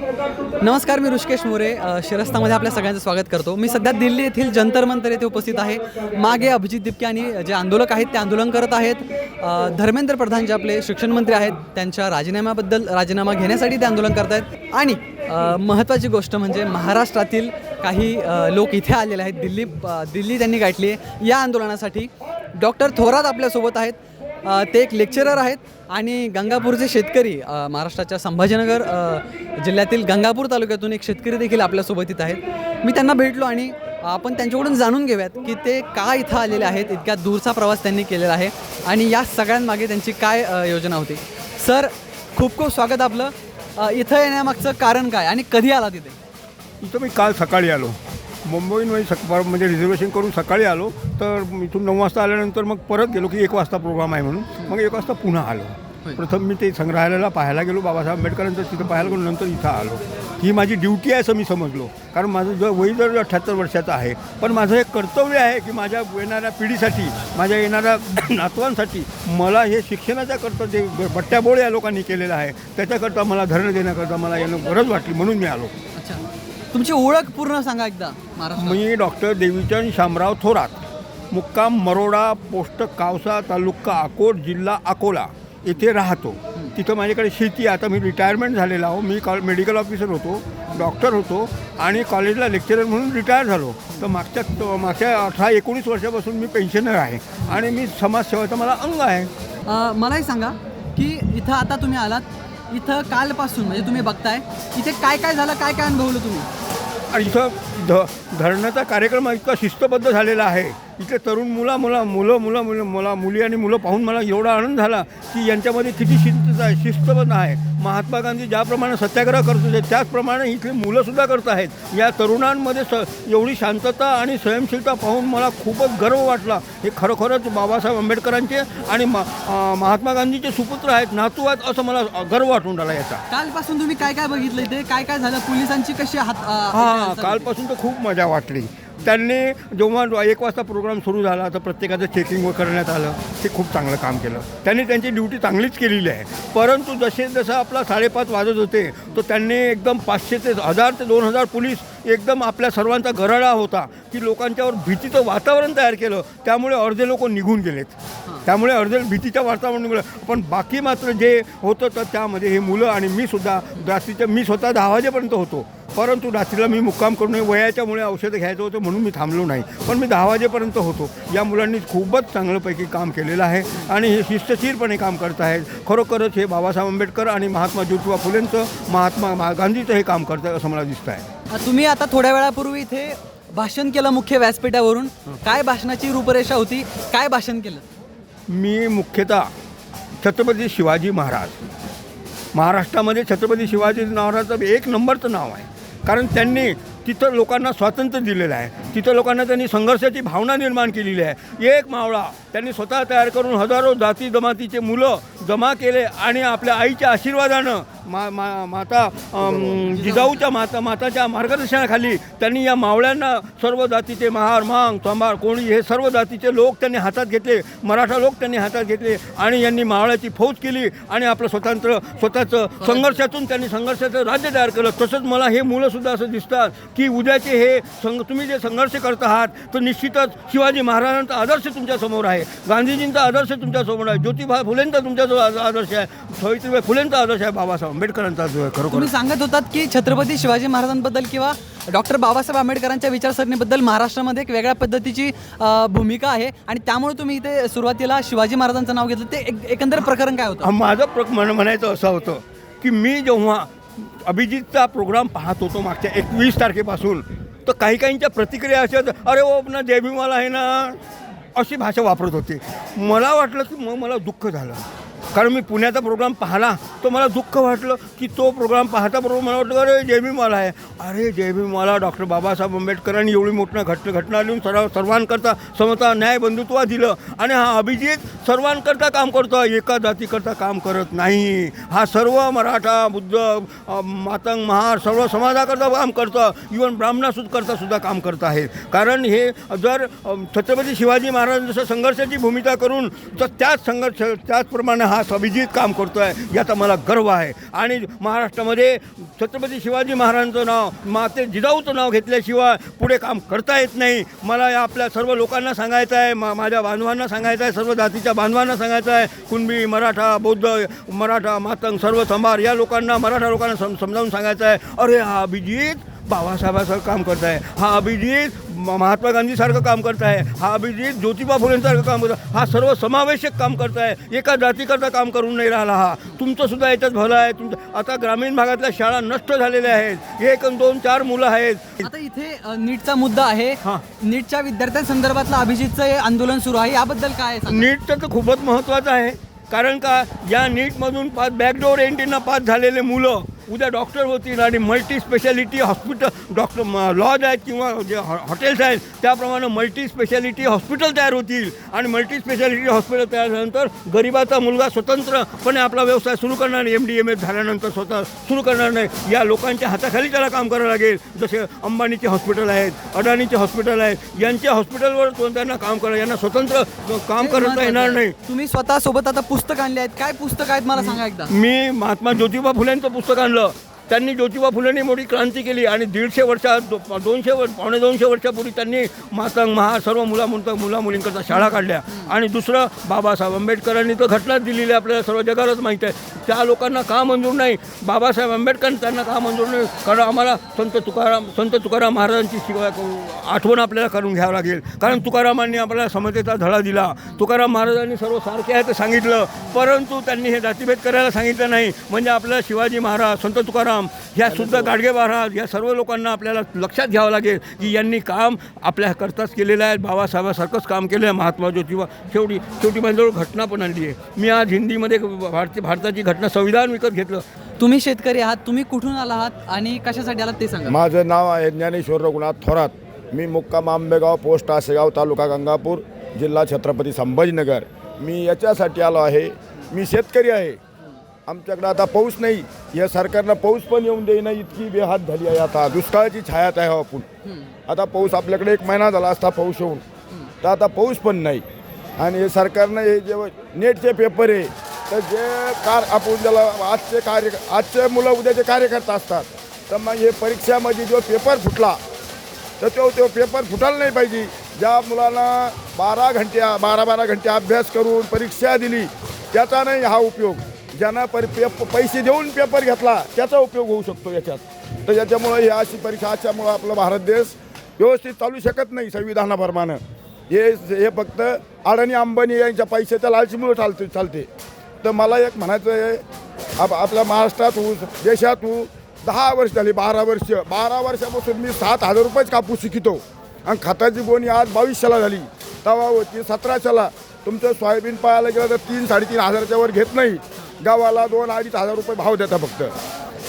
नमस्कार, मी ऋषिकेश मोरे शिरस्तामध्ये आपल्या सगळ्यांचं स्वागत करतो. मी सध्या दिल्ली येथील जंतर मंतर येथे उपस्थित आहे. मागे अभिजित दिपके आणि जे आंदोलक आहेत ते आंदोलन करत आहेत. धर्मेंद्र प्रधान जे आपले शिक्षण मंत्री आहेत त्यांच्या राजीनामा घेण्यासाठी ते आंदोलन करत आहेत. आणि महत्त्वाची गोष्ट म्हणजे महाराष्ट्रातील काही लोक इथे आलेले आहेत. दिल्ली त्यांनी गाठली आहे या आंदोलनासाठी. डॉक्टर थोरात आपल्यासोबत आहेत. ते एक लेक्चरर आहेत आणि गंगापूरचे शेतकरी, महाराष्ट्राच्या संभाजीनगर जिल्ह्यातील गंगापूर तालुक्यातून एक शेतकरी देखील आपल्यासोबत इथं आहेत. मी त्यांना भेटलो आणि आपण त्यांच्याकडून जाणून घेऊयात की ते का इथं आलेले आहेत. इतक्या दूरचा प्रवास त्यांनी केलेला आहे आणि या सगळ्यांमागे त्यांची काय योजना होती. सर, खूप खूप स्वागत आपलं. इथं येण्यामागचं कारण काय आणि कधी आला तिथे? इथं मी काल सकाळी आलो. मुंबईमध्ये म्हणजे रिझर्वेशन करून सकाळी आलो. तर इथून 9 वाजता आल्यानंतर मग परत गेलो की 1 वाजता प्रोग्राम आहे म्हणून. मग 1 वाजता पुन्हा आलो. प्रथम मी ते संग्रहालयाला पाहायला गेलो, बाबासाहेब आंबेडकरांचं तिथं पाहायला गेलो. नंतर इथं आलो. ही माझी ड्युटी आहे असं मी समजलो. कारण माझं वय जर 78 वर्षाचं आहे, पण माझं एक कर्तव्य आहे की माझ्या येणाऱ्या पिढीसाठी, माझ्या येणाऱ्या नातवांसाठी मला हे शिक्षणाच्या करता जे बट्ट्याबोळ या लोकांनी केलेलं आहे त्याच्याकरता मला धरणं देण्याकरता मला येणं गरज वाटली म्हणून मी आलो. अच्छा, तुमची ओळख पूर्ण सांगा एकदा. मी डॉक्टर देवीचंद शामराव थोरात, मुक्काम मरोडा, पोस्ट कावसा, तालुका अकोट, जिल्हा अकोला इथे राहतो. तिथं माझ्याकडे शेती. आता मी रिटायरमेंट झालेला आहो. मी मेडिकल ऑफिसर होतो, डॉक्टर होतो आणि कॉलेजला लेक्चरर म्हणून रिटायर झालो. तर मागच्या 18-19 वर्षापासून मी पेन्शनर आहे आणि मी समाजसेवाचं मला अंग आहे. मलाही सांगा की इथं आता तुम्ही आलात, इथं कालपासून म्हणजे तुम्ही बघताय इथे काय काय झालं, काय काय अनुभवलं तुम्ही? आणि इथं धरणाचा कार्यक्रम इतका शिस्तबद्ध झालेला आहे. इथले तरुण मुली आणि मुलं पाहून मला एवढा आनंद झाला की यांच्यामध्ये किती शिस्तबद्ध आहे. महात्मा गांधी ज्याप्रमाणे सत्याग्रह करत होते त्याचप्रमाणे इथली मुलंसुद्धा करत आहेत. या तरुणांमध्ये एवढी शांतता आणि सहनशीलता पाहून मला खूपच गर्व वाटला. हे खरोखरच बाबासाहेब आंबेडकरांचे आणि महात्मा गांधीचे सुपुत्र आहेत, नातू आहेत असं मला गर्व वाटून राहिला याचा. कालपासून तुम्ही काय काय बघितलं इथे, काय काय झालं, पोलिसांची कशी कालपासून तर खूप मजा वाटली. त्यांनी जेव्हा 1 वाजता प्रोग्राम सुरू झाला तर प्रत्येकाचं चेकिंग करण्यात आलं. ते खूप चांगलं काम केलं. त्यांनी त्यांची ड्युटी चांगलीच केलेली आहे. परंतु जसं आपला 5:30 वाजत होते तर त्यांनी एकदम 500 ते 1000 ते 2000 पोलीस एकदम आपल्या सर्वांचा गराडा होता की लोकांच्यावर भीतीचं वातावरण तयार केलं. त्यामुळे अर्धे लोक निघून गेलेत. त्यामुळे अर्धे भीतीच्या वातावरण निघालं. पण बाकी मात्र जे होतं तर त्यामध्ये हे मुलं आणि मी स्वतः 10 वाजेपर्यंत होतो. परंतु रात्रीला मी मुक्काम करून वयाच्यामुळे औषधं घ्यायचं होतं म्हणून मी थांबलो नाही. पण मी 10 वाजेपर्यंत होतो. या मुलांनी खूपच चांगल्यापैकी काम केलेलं आहे आणि हे शिस्तशीरपणे काम करत आहेत. खरोखरच हे बाबासाहेब आंबेडकर आणि महात्मा ज्योतिबा फुलेंचं, महात्मा गांधीचं हे काम करत आहे असं मला दिसतं आहे. तुम्ही आता थोड्या वेळापूर्वी इथे भाषण केलं मुख्य व्यासपीठावरून. काय भाषणाची रूपरेषा होती, काय भाषण केलं? मी मुख्यतः छत्रपती शिवाजी महाराज, महाराष्ट्रामध्ये छत्रपती शिवाजी महाराजाचं 1 नंबरचं नाव आहे. कारण त्यांनी तिथं लोकांना स्वातंत्र्य दिलेलं आहे. तिथं लोकांना त्यांनी संघर्षाची भावना निर्माण केलेली आहे. एक मावळा त्यांनी स्वतः तयार करून हजारो जाती जमातीचे मुलं जमा केले आणि आपल्या आईच्या आशीर्वादानं माता जिजाऊच्या माताच्या मार्गदर्शनाखाली त्यांनी या मावळ्यांना सर्व जातीचे महार, मांग, चांभार, कोळी हे सर्व जातीचे लोक त्यांनी हातात घेतले. मराठा लोक त्यांनी हातात घेतले आणि यांनी मावळ्याची फौज केली आणि आपलं स्वतःचं संघर्षाचं राज्य तयार केलं. तसंच मला हे मुलंसुद्धा असं दिसतात की उद्याचे हे तुम्ही जे संघर्ष करत आहात तर निश्चितच शिवाजी महाराजांचा आदर्श तुमच्यासमोर आहे, गांधीजींचा आदर्श तुमच्यासमोर आहे, ज्योतिबा फुलेंचा तुमच्याजवळ आदर्श आहे, सावित्रीबाई फुलेंचा आदर्श आहे, बाबासाहेब आंबेडकरांचा जो आहे. खरोखर तुम्ही सांगत होतात की छत्रपती शिवाजी महाराजांबद्दल किंवा डॉक्टर बाबासाहेब आंबेडकरांच्या विचारसरणीबद्दल महाराष्ट्रामध्ये एक वेगळ्या पद्धतीची भूमिका आहे आणि त्यामुळे तुम्ही इथे सुरुवातीला शिवाजी महाराजांचं नाव घेतलं. ते एकंदर प्रकरण काय होतं? माझं म्हणायचं असं होतं की मी जेव्हा अभिजितचा प्रोग्राम पाहत होतो मागच्या 21 तारखेपासून तर काहींच्या प्रतिक्रिया अशा, अरे ओ ना जय भीमाला आहे ना अशी भाषा वापरत होते. मला वाटलं की मग मला दुःख झालं. कारण मी पुण्याचा प्रोग्राम पाहिला तर मला दुःख वाटलं की तो प्रोग्राम पाहताबरोबर मला वाटलं अरे जय भीमाला आहे. अरे जय भीमाला डॉक्टर बाबासाहेब आंबेडकरांनी एवढी मोठ्या घटना लिहून सर्वांकरता समता न्याय बंधुत्व दिलं आणि हा अभिजित सर्वांकरता काम करतो, एका जातीकरता काम करत नाही. हा सर्व मराठा, बुद्ध, मातंग, महार सर्व समाजाकरता काम करतं. इव्हन ब्राह्मणाकरता सुद्धा काम करत आहे. कारण हे जर छत्रपती शिवाजी महाराज जसं संघर्षाची भूमिका करून तर त्याचप्रमाणे हा अभिजित काम करतो आहे याचा मला गर्व आहे. आणि महाराष्ट्रामध्ये छत्रपती शिवाजी महाराजांचं नाव, माते जिजाऊचं नाव घेतल्याशिवाय पुढे काम करता येत नाही. मला या आपल्या सर्व लोकांना सांगायचं आहे, माझ्या बांधवांना सांगायचं आहे, सर्व जातीच्या बांधवांना सांगायचं आहे, कुणबी, मराठा, बौद्ध, मराठा, मातंग, सर्व संभार या लोकांना, मराठा लोकांना समजावून सांगायचं आहे, अरे हा अभिजित बाबासाहेबासारखं काम करत आहे, हा अभिजित महात्मा गांधीसारखं काम करत आहे, हा अभिजित ज्योतिबा फुलेंसारखं काम करत आहे, हा सर्व समावेशक काम करत आहे, एका जातीकरता काम करून नाही राहिला. हा तुमचंसुद्धा याच्यात भलं आहे. तुमचं आता ग्रामीण भागातल्या शाळा नष्ट झालेल्या आहेत, 1, 2, 4 मुलं आहेत. आता इथे नीटचा मुद्दा आहे. हां. नीटच्या विद्यार्थ्यांसंदर्भातलं अभिजितचं हे आंदोलन सुरू आहे, याबद्दल काय आहे? नीटचं तर खूपच महत्त्वाचं आहे. कारण का या नीटमधून बॅकडोर एंट्रीनं पास झालेले मुलं उद्या डॉक्टर होतील आणि मल्टी स्पेशालिटी हॉस्पिटल, लॉज आहेत किंवा जे हॉटेल्स आहेत त्याप्रमाणे मल्टी स्पेशालिटी हॉस्पिटल तयार होतील. आणि मल्टी स्पेशालिटी हॉस्पिटल तयार झाल्यानंतर गरिबाचा मुलगा स्वतंत्रपणे आपला व्यवसाय सुरू करणार नाही, MD MS झाल्यानंतर स्वतः सुरू करणार नाही. या लोकांच्या हाताखाली त्याला काम करावं लागेल. जसे अंबानीचे हॉस्पिटल आहेत, अडानीचे हॉस्पिटल आहेत, यांच्या हॉस्पिटलवर त्यांना काम करा, यांना स्वतंत्र काम करता येणार नाही. तुम्ही स्वतः सोबत आता पुस्तक आणले आहेत, काय पुस्तक आहेत मला सांगा एकदा. मी महात्मा ज्योतिबा फुलेंचं पुस्तक आणलं. त्यांनी ज्योतिबा फुलेंनी मोठी क्रांती केली आणि 150 वर्षात 200 वर्षापूर्वी त्यांनी मातंग महार सर्व मुलामुलींकरता शाळा काढल्या. आणि दुसरं बाबासाहेब आंबेडकरांनी तर घटनाच दिलेली आपल्याला सर्व जगालाच माहीत आहे. त्या लोकांना का मंजूर नाही, बाबासाहेब आंबेडकर त्यांना का मंजूर नाही? कारण आम्हाला संत तुकाराम महाराजांची आठवण आपल्याला करून घ्यावं लागेल. कारण तुकारामांनी आपल्याला समतेचा धडा दिला. तुकाराम महाराजांनी सर्व सारखे आहे ते सांगितलं, परंतु त्यांनी हे जातीभेद करायला सांगितलं नाही. म्हणजे आपल्याला शिवाजी महाराज, संत तुकाराम, ह्या सुद्धा गाडगे महाराज, या सर्व लोकांना आपल्याला लक्षात घ्यावं लागेल की यांनी काम आपल्या करताच केलेलं आहे. बाबासाहेबासारखंच काम केलं आहे. महात्मा ज्योतिबा शेवटी माझ्याजवळ घटना पण आणली आहे. मी आज हिंदीमध्ये भारताची घटना संविधान विकत घेतलं. तुम्ही शेतकरी आहात, तुम्ही कुठून आला आहात आणि कशासाठी आलात ते सांगा. माझं नाव आहे ज्ञानेश्वर रघुनाथ थोरात. मी मुक्काम आंबेगाव, पोस्ट आसेगाव, तालुका गंगापूर, जिल्हा छत्रपती संभाजीनगर. मी याच्यासाठी आलो आहे, मी शेतकरी आहे. आमच्याकडे आता पाऊस नाही, या सरकारनं पाऊस पण येऊन देईना, इतकी बेहात झाली आहे. आता दुष्काळाची छायात आहे आपण. आता पाऊस आपल्याकडे 1 महिना झाला असता पाऊस येऊन, तर आता पाऊस पण नाही. आणि हे सरकारनं हे जे नेटचे पेपर आहे, तर जे आपण ज्याला आजचे मुलं उद्याचे कार्यकर्ता असतात, तर मग हे परीक्षामध्ये जो पेपर फुटला तर तो पेपर फुटायला नाही पाहिजे. ज्या मुलांना 12 घंटे अभ्यास करून परीक्षा दिली त्याचा नाही हा उपयोग. ज्यांना पैसे देऊन पेपर घेतला त्याचा उपयोग होऊ शकतो याच्यात. तर याच्यामुळं ही अशी परीक्षा आजच्यामुळं आपला भारत देश व्यवस्थित चालू शकत नाही संविधानाप्रमाणे. हे फक्त अडाणी अंबानी यांच्या पैशाच्या लालचीमुळे चालते. तर मला एक म्हणायचं आहे, आपल्या महाराष्ट्रात देशात 10 वर्ष झाली, 12 वर्षापासून मी 7,000 रुपयेच कापूस शिकितो. आणि खताची गोणी आज 2200ला झाली, तवा होती 1700ला. तुमचं सोयाबीन पाहायला गेलं तर 3-3.5 हजाराच्या वर घेत नाही. गावाला 2-2.5 हजार रुपये भाव देता फक्त.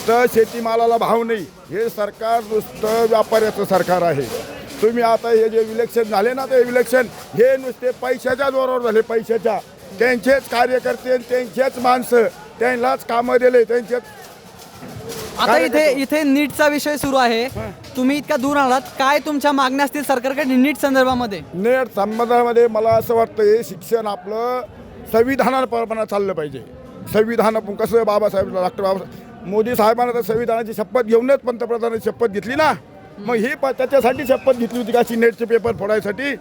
तर शेतीमालाला भाव नाही. हे सरकार नुसतं व्यापाऱ्याचं सरकार आहे. तुम्ही आता हे जे इलेक्शन झाले ना, ते इलेक्शन हे नुसते पैशाच्या जोरावर झाले. पैशाच्या, त्यांचेच कार्यकर्ते, त्यांचेच माणसं, त्यांनाच कामं दिले, त्यांचेच. आता इथे नीटचा विषय सुरू आहे, तुम्ही इतक्या दूर आलात, काय तुमच्या मागण्या असतील सरकारकडे नीट संदर्भामध्ये? नेट संबंधामध्ये मला असं वाटतं हे शिक्षण आपलं संविधानाप्रमाणे चाललं पाहिजे. संविधान कसं डॉक्टर बाबासाहेब मोदी साहेबांना तर संविधानाची शपथ घेऊनच पंतप्रधानाची शपथ घेतली ना. मग ही त्याच्यासाठी शपथ घेतली होती का अशी नेटचे पेपर फोडायसाठी?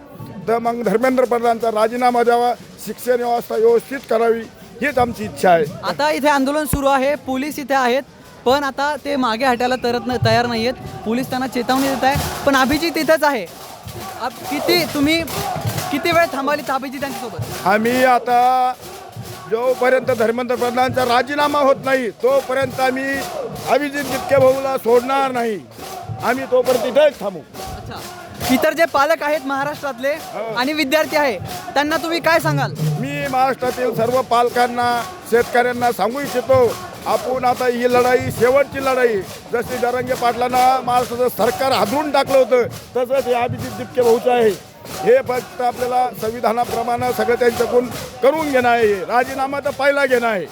तर मग धर्मेंद्र प्रधानचा राजीनामा द्यावा, शिक्षण व्यवस्था व्यवस्थित करावी, हीच आमची इच्छा आहे. आता इथे आंदोलन सुरू आहे, पोलीस इथे आहेत, पण आता ते मागे हटायला तयार नाही आहेत. पोलीस त्यांना चेतावणी देत आहे, पण अभिजित इथेच आहे. तुम्ही किती वेळ थांबवली अभिजित त्यांच्यासोबत? आम्ही आता जोपर्यंत धर्मेंद्र प्रधानचा राजीनामा होत नाही तोपर्यंत आम्ही अभिजित जितके भाऊला सोडणार नाही. आम्ही तोपर्यंत इथेच थांबू. अच्छा, इतर जे पालक आहेत महाराष्ट्रातले आणि विद्यार्थी आहे त्यांना तुम्ही काय सांगाल? मी महाराष्ट्रातील सर्व पालकांना, शेतकऱ्यांना सांगू इच्छितो, आपण आता ही लढाई शेवटची लढाई. जशी जरांगे पाटलांना महाराष्ट्राचं सरकार हादरून टाकलं होतं, तसंच हे अभिजित जितके भाऊचं आहे. हे फक्त आपल्याला संविधानाप्रमाणे सगळं त्यांच्याकडून करून घेणं आहे. राजीनामा तर पहिला घेणं आहे.